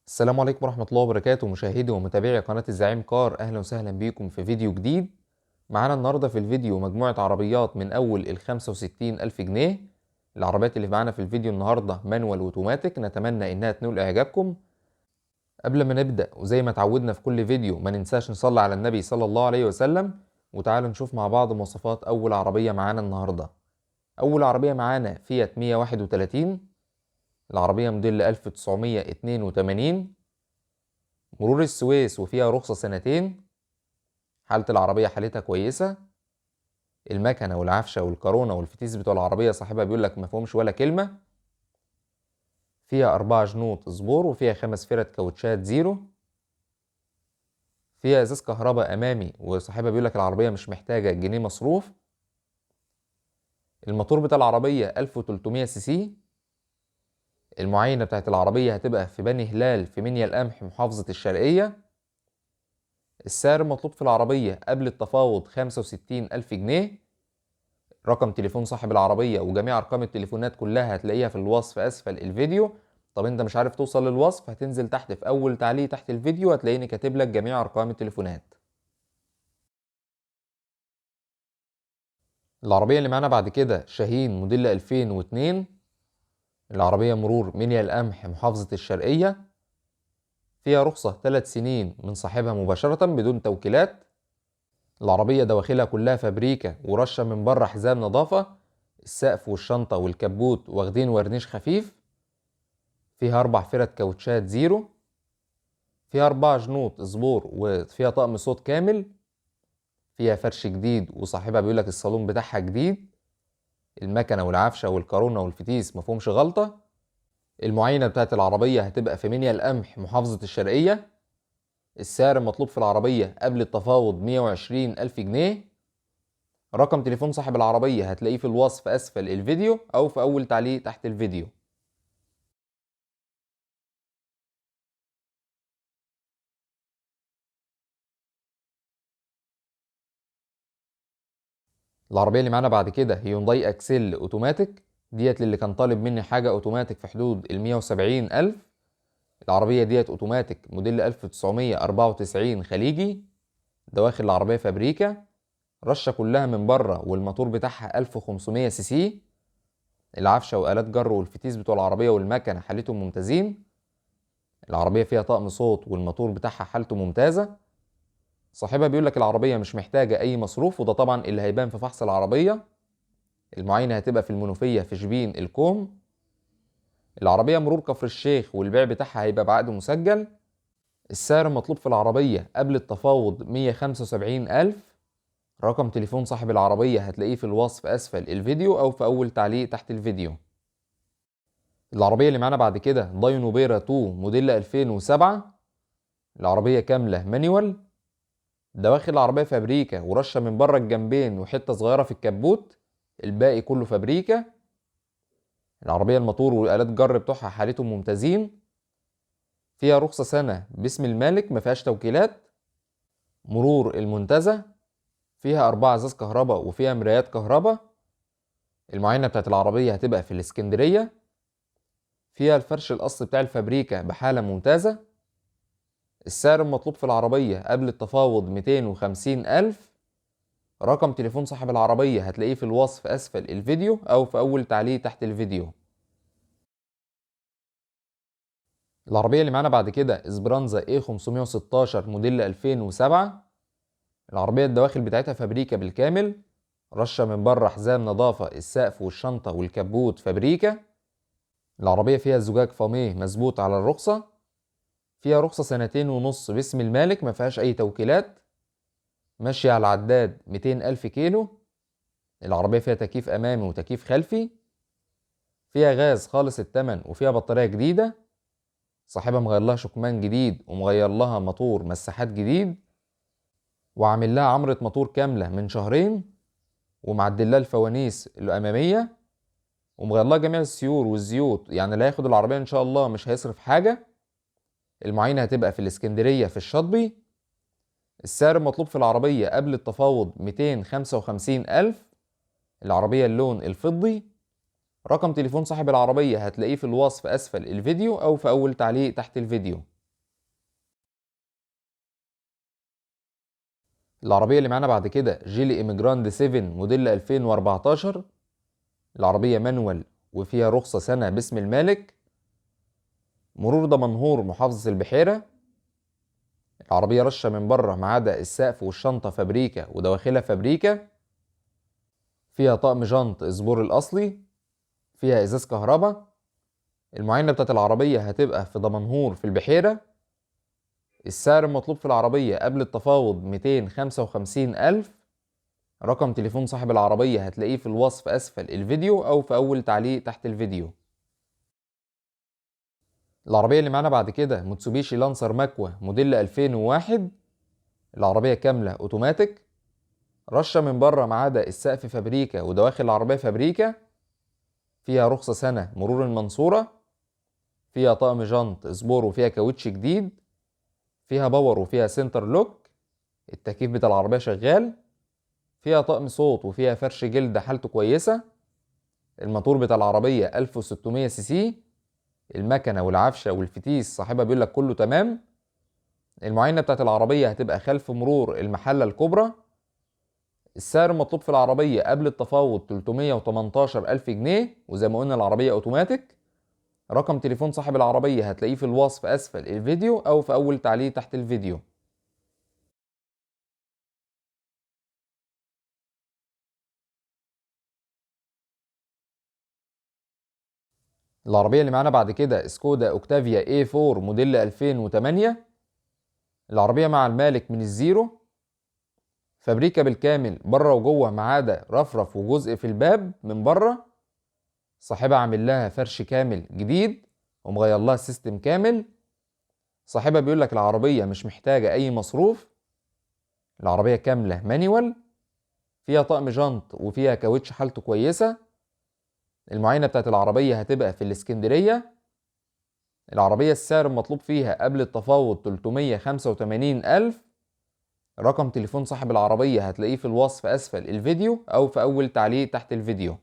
السلام عليكم ورحمة الله وبركاته، مشاهدي ومتابعي قناة الزعيم كار. أهلا وسهلا بيكم في فيديو جديد. معانا النهاردة في الفيديو مجموعة عربيات من أول ال65,000 جنيه. العربيات اللي معانا في الفيديو النهاردة مانوال وأوتوماتيك، نتمنى إنها تنول إعجابكم. قبل ما نبدأ وزي ما اتعودنا في كل فيديو ما ننساش نصلي على النبي صلى الله عليه وسلم. وتعالوا نشوف مع بعض مواصفات أول عربية معانا النهاردة. أول عربية معانا فيات 131. العربية موديل 1982، مرور السويس وفيها رخصة سنتين. حالة العربية حالتها كويسة. المكنة والعفشة والكرونة والفتيس بتوع العربية صاحبها بيقولك مفهومش ولا كلمة. فيها 4 جنوط سبور وفيها 5 فرد كاوتشات زيرو. فيها ازاز كهرباء امامي وصاحبها بيقولك العربية مش محتاجة جنيه مصروف. الموتور بتاع العربية 1300 سي سي. المعاينة بتاعت العربية هتبقى في بني هلال في منيا القمح محافظة الشرقية. السعر المطلوب في العربية قبل التفاوض 65,000 جنيه. رقم تليفون صاحب العربية وجميع أرقام التليفونات كلها هتلاقيها في الوصف أسفل الفيديو. طب أنت مش عارف توصل للوصف، هتنزل تحت في أول تعليق تحت الفيديو هتلاقيني كاتب لك جميع أرقام التليفونات. العربية اللي معانا بعد كده شاهين موديل 2002. العربية مرور منيا القمح محافظة الشرقية. فيها رخصة 3 سنين من صاحبها مباشرة بدون توكيلات. العربية دواخلها كلها فابريكا ورشة من بره حزام نظافة. السقف والشنطة والكبوت واخدين ورنيش خفيف. فيها 4 فرد كاوتشات زيرو. فيها 4 جنوط سبور وفيها طقم صوت كامل. فيها فرش جديد وصاحبها بيقولك الصالون بتاعها جديد. المكنة والعفشة والكرونة والفتيس مفهومش غلطة. المعاينة بتاعت العربية هتبقى في منيا القمح محافظة الشرقية. السعر المطلوب في العربية قبل التفاوض 120,000 جنيه. رقم تليفون صاحب العربية هتلاقيه في الوصف أسفل الفيديو أو في أول تعليق تحت الفيديو. العربية اللي معانا بعد كده هيونداي أكسيل أوتوماتيك. ديت للي كان طالب مني حاجة أوتوماتيك في حدود 170,000. العربية ديت أوتوماتيك موديل 1994 خليجي. دواخل العربية فابريكا. رشة كلها من بره والموتور بتاعها 1500 سي سي. العفشة وآلات جر والفتيس بتوع العربية والمكنة حالتهم ممتازين. العربية فيها طقم صوت والموتور بتاعها حالته ممتازة. صاحبها بيقولك العربية مش محتاجة أي مصروف، وده طبعا اللي هيبان في فحص العربية. المعاينة هتبقى في المنوفية في شبين الكوم. العربية مرور كفر الشيخ والبيع بتاعها هيبقى بعقد مسجل. السعر المطلوب في العربية قبل التفاوض 175,000. رقم تليفون صاحب العربية هتلاقيه في الوصف أسفل الفيديو أو في أول تعليق تحت الفيديو. العربية اللي معانا بعد كده داينو بيرا 2 موديل 2007. العربية كاملة مانيوال. دواخل العربية فابريكا ورشة من بره الجنبين وحتة صغيرة في الكبوت. الباقي كله فابريكا. العربية الموتور والآلات جر بتوعها حالتهم ممتازين. فيها رخصة سنة باسم المالك مفيهاش توكيلات. مرور المنتزه. فيها 4 ازاز كهرباء وفيها مرايات كهرباء. المعاينة بتاعت العربية هتبقى في الاسكندرية. فيها الفرش الأصلي بتاع الفابريكا بحالة ممتازة. السعر المطلوب في العربية قبل التفاوض 250,000. رقم تليفون صاحب العربية هتلاقيه في الوصف أسفل الفيديو أو في أول تعليق تحت الفيديو. العربية اللي معانا بعد كده اسبرانزا A516 موديل 2007. العربية الدواخل بتاعتها فابريكا بالكامل. رشة من بره حزام نظافة. السقف والشنطة والكبوت فابريكا. العربية فيها زجاج فاميه مظبوط على الرخصة. فيها رخصة 2.5 سنين باسم المالك مفيهاش أي توكيلات. ماشية على العداد 200,000 كيلو. العربية فيها تكييف أمامي وتكييف خلفي. فيها غاز خالص التمن وفيها بطارية جديدة. صاحبها مغير لها شكمان جديد ومغير لها موتور مساحات جديد. وعامل لها عمرة موتور كاملة من شهرين. ومعدل لها الفوانيس الأمامية. ومغير لها جميع السيور والزيوت، يعني اللي هياخد العربية إن شاء الله مش هيصرف حاجة. المعاينة هتبقى في الإسكندرية في الشاطبي. السعر المطلوب في العربية قبل التفاوض 255,000. العربية اللون الفضي. رقم تليفون صاحب العربية هتلاقيه في الوصف أسفل الفيديو أو في أول تعليق تحت الفيديو. العربية اللي معانا بعد كده جيلي إيميجراند 7 موديل 2014. العربية مانوال وفيها رخصة سنة باسم المالك. مرور دمنهور محافظة البحيرة. العربية رشة من بره ما عدا السقف والشنطة فابريكا ودواخلها فابريكا. فيها طقم جنط اسبور الأصلي. فيها إزاز كهرباء. المعاينة بتاعت العربية هتبقى في دمنهور في البحيرة. السعر المطلوب في العربية قبل التفاوض 255,000. رقم تليفون صاحب العربية هتلاقيه في الوصف أسفل الفيديو أو في أول تعليق تحت الفيديو. العربية اللي معانا بعد كده موتسوبيشي لانسر ماكوا موديل 2001. العربية كاملة أوتوماتيك. رشة من بره ما عدا السقف فابريكا ودواخل العربية فابريكا. فيها رخصة سنة مرور المنصورة. فيها طقم جنط سبور وفيها كاوتش جديد. فيها باور وفيها سنتر لوك. التكييف بتاع العربية شغال. فيها طقم صوت وفيها فرش جلد حالته كويسة. الموتور بتاع العربية 1600 سي سي. المكنة والعفشة والفتيس صاحبها بيقول لك كله تمام. المعاينة بتاعت العربية هتبقى خلف مرور المحلة الكبرى. السعر المطلوب في العربية قبل التفاوض 318,000 جنيه، وزي ما قلنا العربية اوتوماتيك. رقم تليفون صاحب العربية هتلاقيه في الوصف أسفل الفيديو أو في أول تعليق تحت الفيديو. العربية اللي معانا بعد كده سكودا اوكتافيا A4 موديل 2008. العربية مع المالك من الزيرو. فابريكا بالكامل بره وجوه ما عدا رفرف وجزء في الباب من بره. صاحبها عامل لها فرش كامل جديد ومغير لها سيستم كامل. صاحبها بيقول لك العربية مش محتاجة أي مصروف. العربية كاملة مانيوال. فيها طقم جنط وفيها كاوتش حالته كويسة. المعاينة بتاعت العربية هتبقى في الإسكندرية. العربية السعر المطلوب فيها قبل التفاوض 385,000. رقم تليفون صاحب العربية هتلاقيه في الوصف أسفل الفيديو أو في أول تعليق تحت الفيديو.